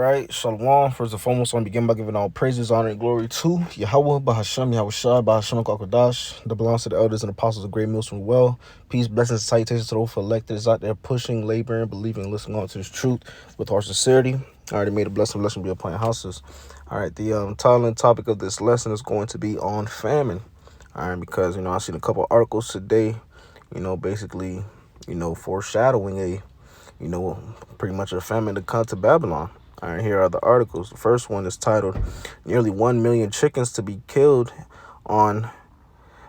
right, Shalom. First and foremost, I want to begin by giving all praises, honor, and glory to Yahweh, Bahasham, Yahweh Shai, Bahasham, Kakodash, that belongs to the elders and apostles of great meals from well. Peace, blessings, and salutations to those electors out there pushing, laboring, believing, listening on to this truth with our sincerity. I already made a blessing be upon your houses. All right, the title and topic of this lesson is going to be on famine. All right, because, I've seen a couple articles today, basically, foreshadowing pretty much a famine to come to Babylon. All right, here are the articles. The first one is titled, Nearly 1 million chickens to be killed on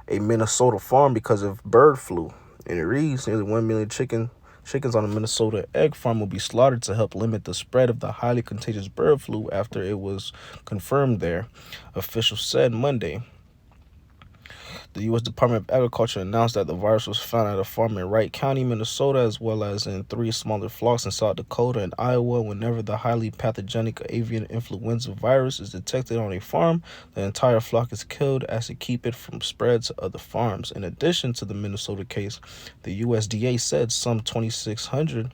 a Minnesota farm because of bird flu. And it reads, nearly 1 million chickens on a Minnesota egg farm will be slaughtered to help limit the spread of the highly contagious bird flu after it was confirmed there, officials said Monday. The U.S. Department of Agriculture announced that the virus was found at a farm in Wright County, Minnesota, as well as in 3 smaller flocks in South Dakota and Iowa. Whenever the highly pathogenic avian influenza virus is detected on a farm, the entire flock is killed as to keep it from spread to other farms. In addition to the Minnesota case, the USDA said some 26,000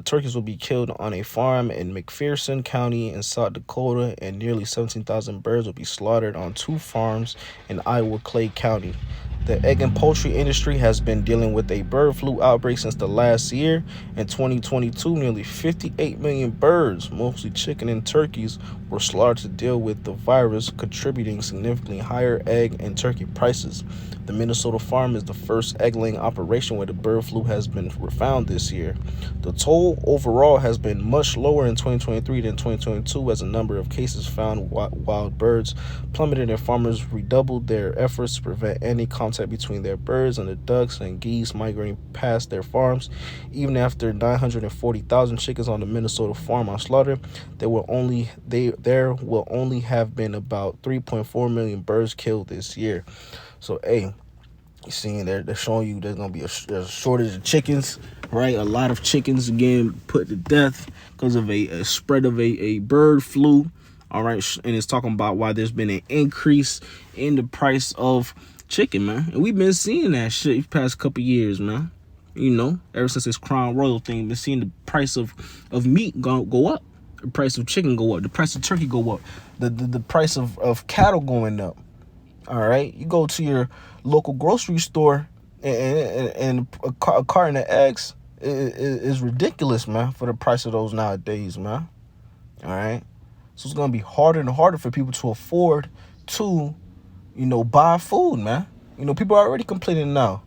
turkeys will be killed on a farm in McPherson County in South Dakota, and nearly 17,000 birds will be slaughtered on 2 farms in Iowa Clay County. The egg and poultry industry has been dealing with a bird flu outbreak since the last year. In 2022, nearly 58 million birds, mostly chicken and turkeys, were slaughtered to deal with the virus, contributing significantly higher egg and turkey prices. The Minnesota farm is the first egg-laying operation where the bird flu has been found this year. The toll overall has been much lower in 2023 than 2022, as the number of cases found wild birds plummeted and farmers redoubled their efforts to prevent any contact between their birds and the ducks and geese migrating past their farms. Even after 940,000 chickens on the Minnesota farm are slaughtered, there will only have been about 3.4 million birds killed this year. So, hey, you seeing they're showing you there's gonna be a shortage of chickens, right? A lot of chickens again put to death because of a spread of a bird flu. All right, and it's talking about why there's been an increase in the price of chicken, man. And we've been seeing that shit the past couple years, man. Ever since this Crown Royal thing, been seeing the price of meat go up, the price of chicken go up, the price of turkey go up, the price of cattle going up. All right, you go to your local grocery store and a carton of eggs is ridiculous, man, for the price of those nowadays, man. All right, so it's gonna be harder and harder for people to afford to, buy food, man. People are already complaining now.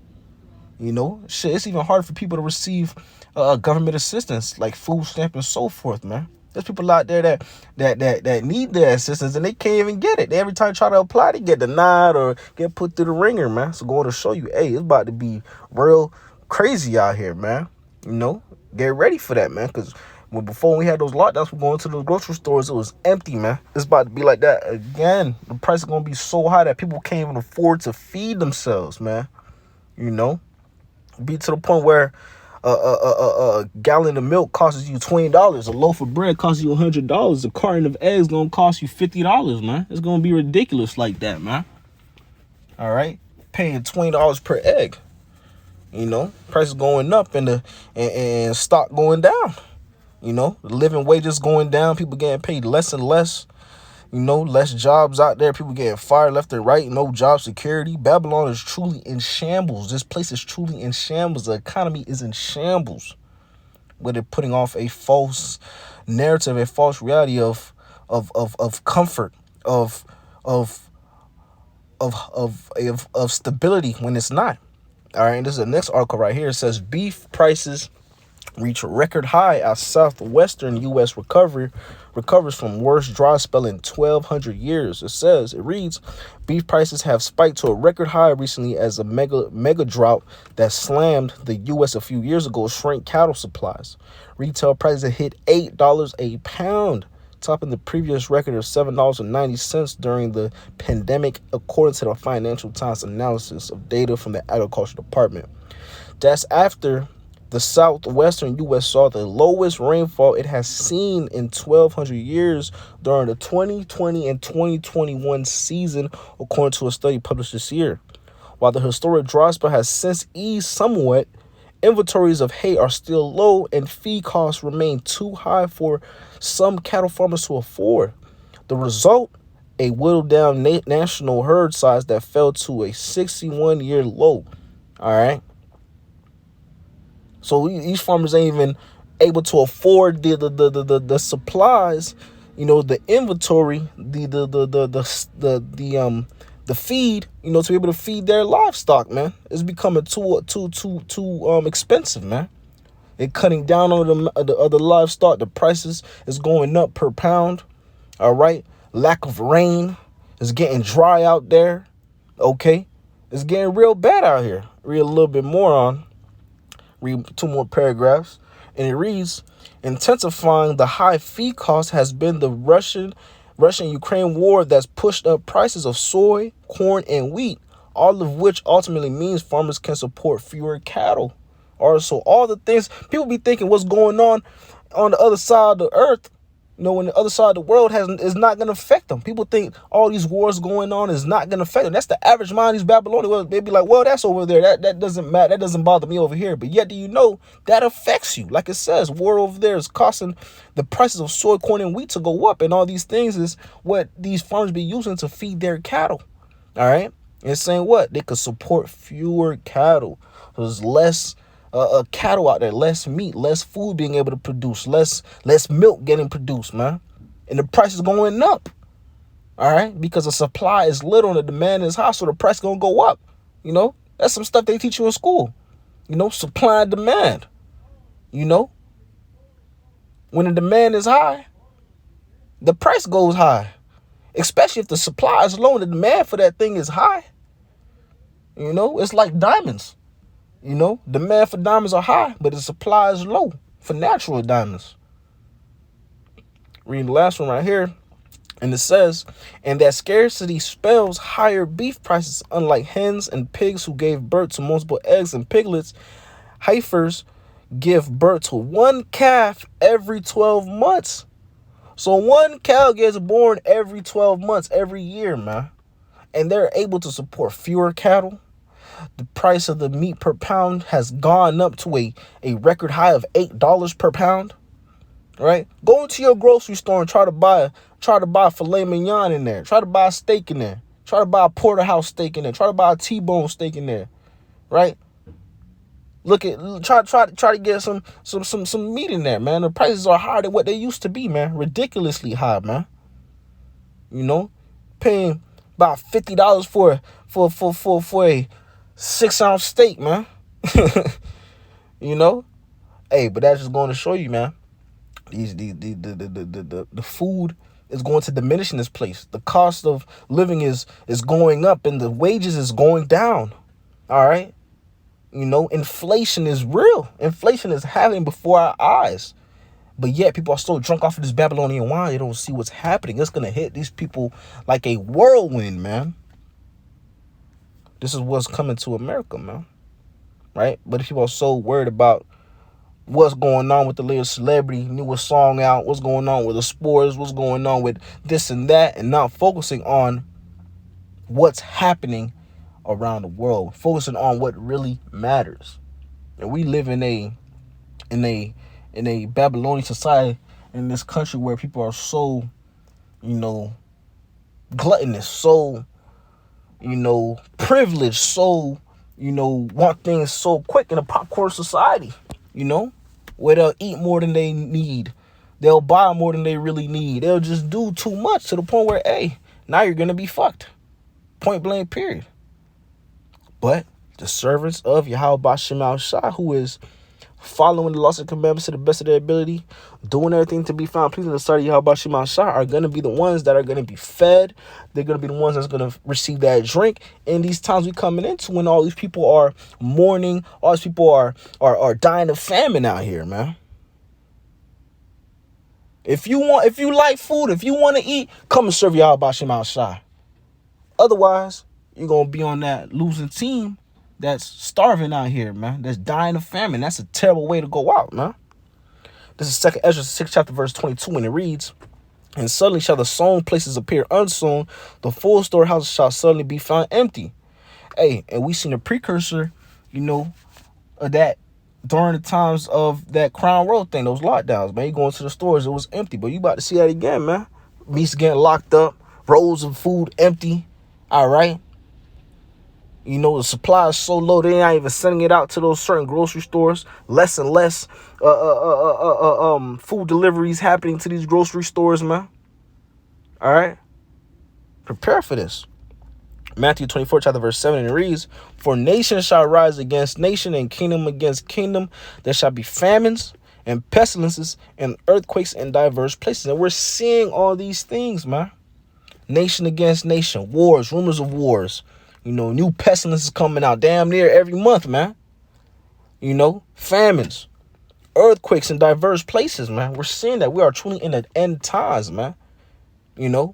Shit, it's even harder for people to receive government assistance like food stamp and so forth, man. There's people out there that need their assistance and they can't even get it. They every time try to apply, they get denied or get put through the ringer, man. So going to show you, hey, it's about to be real crazy out here, man. Get ready for that, man. Because before we had those lockdowns, we're going to those grocery stores, it was empty, man. It's about to be like that again. The price is going to be so high that people can't even afford to feed themselves, man. Be to the point where a gallon of milk costs you $20. A loaf of bread costs you $100. A carton of eggs gonna cost you $50, man. It's gonna be ridiculous like that, man. All right, paying $20 per egg. Prices going up and and stock going down. The living wages going down. People getting paid less and less. Less jobs out there. People getting fired left and right. No job security. Babylon is truly in shambles. This place is truly in shambles. The economy is in shambles. Where they're putting off a false narrative, a false reality of comfort, of stability when it's not. All right. And this is the next article right here. It says beef prices reach a record high as southwestern U.S. recovers from worst dry spell in 1,200 years. It reads, beef prices have spiked to a record high recently as a mega drought that slammed the U.S. a few years ago shrank cattle supplies. Retail prices hit $8 a pound, topping the previous record of $7.90 during the pandemic, according to the Financial Times analysis of data from the Agriculture Department. That's after the southwestern U.S. saw the lowest rainfall it has seen in 1,200 years during the 2020 and 2021 season, according to a study published this year. While the historic dry spell has since eased somewhat, Inventories of hay are still low, and feed costs remain too high for some cattle farmers to afford. The result, a whittled down national herd size that fell to a 61-year low. All right. So these farmers ain't even able to afford the supplies, the inventory, the feed, to be able to feed their livestock, man. It's becoming too expensive, man. They're cutting down on the other livestock. The prices is going up per pound. All right. Lack of rain is getting dry out there. Okay. It's getting real bad out here. Read a little bit more on. Read two more paragraphs. And it reads, intensifying the high feed cost has been the Russian-Ukraine war that's pushed up prices of soy, corn, and wheat, all of which ultimately means farmers can support fewer cattle. So all the things people be thinking what's going on the other side of the earth, when the other side of the world is not going to affect them. People think all these wars going on is not going to affect them. That's the average mind. These Babylonians, well, they be like, well, that's over there. That doesn't matter. That doesn't bother me over here. But yet, do you know that affects you? Like it says, war over there is costing the prices of soy, corn, and wheat to go up. And all these things is what these farmers be using to feed their cattle. All right. And saying what? They could support fewer cattle. There's less cattle out there, less meat, less food being able to produce, less milk getting produced, man. And the price is going up. All right, because the supply is little and the demand is high, so the price is gonna go up. That's some stuff they teach you in school. Supply and demand. When the demand is high, the price goes high. Especially if the supply is low and the demand for that thing is high. It's like diamonds. Demand for diamonds are high, but the supply is low for natural diamonds. Reading the last one right here. And it says, and that scarcity spells higher beef prices, unlike hens and pigs who gave birth to multiple eggs and piglets. Heifers give birth to one calf every 12 months. So one cow gets born every 12 months, every year, man. And they're able to support fewer cattle. The price of the meat per pound has gone up to a record high of $8 per pound. Right? Go into your grocery store and try to buy filet mignon in there. Try to buy a steak in there. Try to buy a porterhouse steak in there. Try to buy a T-bone steak in there. Right? Try to get some meat in there, man. The prices are higher than what they used to be, man. Ridiculously high, man. Paying about $50 for a 6-ounce steak, man. Hey, but that's just going to show you, man. The food is going to diminish in this place. The cost of living is going up and the wages is going down. All right. Inflation is real. Inflation is happening before our eyes. But yet people are so drunk off of this Babylonian wine, they don't see what's happening. It's going to hit these people like a whirlwind, man. This is what's coming to America, man. Right? But people are so worried about what's going on with the latest celebrity, newest song out, what's going on with the sports, what's going on with this and that, and not focusing on what's happening around the world, focusing on what really matters. And we live in a Babylonian society in this country where people are so, gluttonous, so, privileged, so, want things so quick in a popcorn society, where they'll eat more than they need. They'll buy more than they really need. They'll just do too much to the point where, hey, now you're going to be fucked. Point blank, period. But the servants of Yahweh Bashem Al-Shai, who is following the laws and commandments to the best of their ability, doing everything to be found pleasing in the sight of Yahweh Bashem Al-Shai, are going to be the ones that are going to be fed. They're going to be the ones that's going to receive that drink in these times we coming into, when all these people are mourning, all these people are dying of famine out here, man. If you like food, if you want to eat, come and serve Yahweh Bashem Al-Shai. Otherwise, you're going to be on that losing team that's starving out here, man. That's dying of famine. That's a terrible way to go out, man. This is 2nd Ezra 6 chapter verse 22, and it reads, and suddenly shall the sown places appear unsown. The full storehouse shall suddenly be found empty. Hey, and we seen a precursor, of that during the times of that Crown Road thing, those lockdowns, man. You go into the stores, it was empty. But you about to see that again, man. Meats getting locked up, rows of food empty. All right. You know, the supply is so low, they ain't even sending it out to those certain grocery stores. Less and less food deliveries happening to these grocery stores, man. All right. Prepare for this. Matthew 24, chapter verse 7, and it reads, "For nation shall rise against nation, and kingdom against kingdom. There shall be famines and pestilences and earthquakes in diverse places." And we're seeing all these things, man. Nation against nation, wars, rumors of wars. You know, new pestilences coming out damn near every month, man. You know, famines, earthquakes in diverse places, man. We're seeing that we are truly in the end times, man. You know,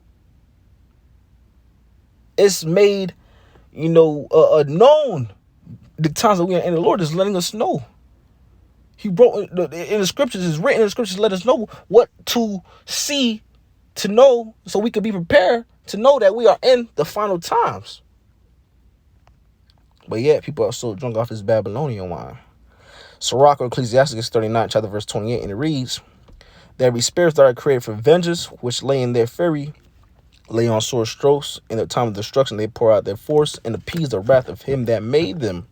it's made, known the times that we are in. The Lord is letting us know. He wrote in the scriptures, is written in the scriptures, let us know what to see, to know, so we could be prepared to know that we are in the final times. But yet, people are so drunk off this Babylonian wine. Sirach or Ecclesiastes 39, chapter verse 28, and it reads, "There be spirits that are created for vengeance, which lay in their fury, lay on sore strokes. In the time of destruction, they pour out their force and appease the wrath of him that made them."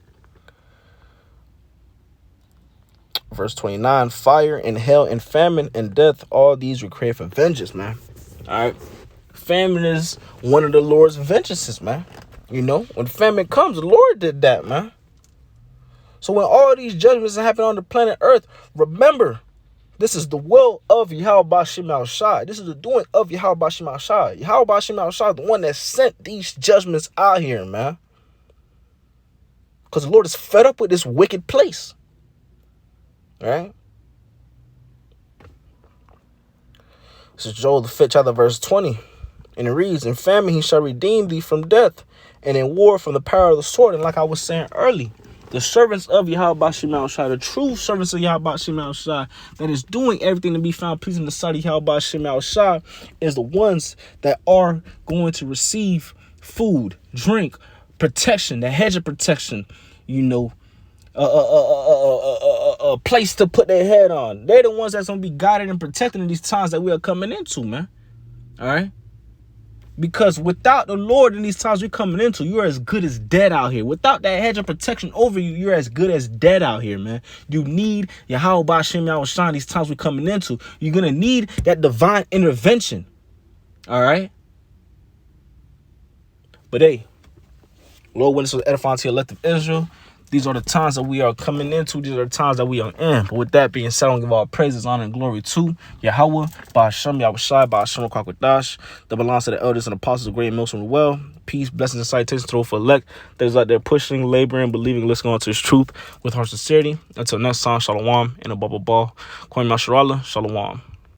Verse 29, "Fire and hell and famine and death, all these were created for vengeance," man. All right. Famine is one of the Lord's vengeances, man. You know, when famine comes, the Lord did that, man. So when all these judgments that happen on the planet Earth, remember, this is the will of Yahweh Bashim Al-Shai. This is the doing of Yahweh Bashim Al-Shai. Yahweh Bashim Al-Shai is the one that sent these judgments out here, man. Because the Lord is fed up with this wicked place. All right? This is Joel the 5th chapter verse 20. And it reads, "In famine he shall redeem thee from death, and in war from the power of the sword." And like I was saying early, the servants of Yahweh Bashim Al-Shai, the true servants of Yahweh Bashim Al-Shai, that is doing everything to be found pleasing in the sight of Yahweh Bashim Al-Shai, is the ones that are going to receive food, drink, protection, the hedge of protection, a place to put their head on. They're the ones that's going to be guided and protected in these times that we are coming into, man. All right? Because without the Lord in these times we're coming into, you're as good as dead out here. Without that hedge of protection over you, you're as good as dead out here, man. You need Yahweh Bashim Yahushua these times we're coming into. You're going to need that divine intervention. All right? But hey, Lord, witness was edifying to the elect of Israel. These are the times that we are coming into. These are the times that we are in. But with that being said, I want to give all praises, honor, and glory to Yahweh, Ba'ashem, Yahushai, Ba'ashem, Kwakwadash, the balance of the elders and apostles of great mills from the well. Peace, blessings, and salutations to the for elect. Those out there pushing, laboring, believing, listening on to his truth with heart sincerity. Until next time, shalom, and a bubble ball. Kwame Masharallah, shalom.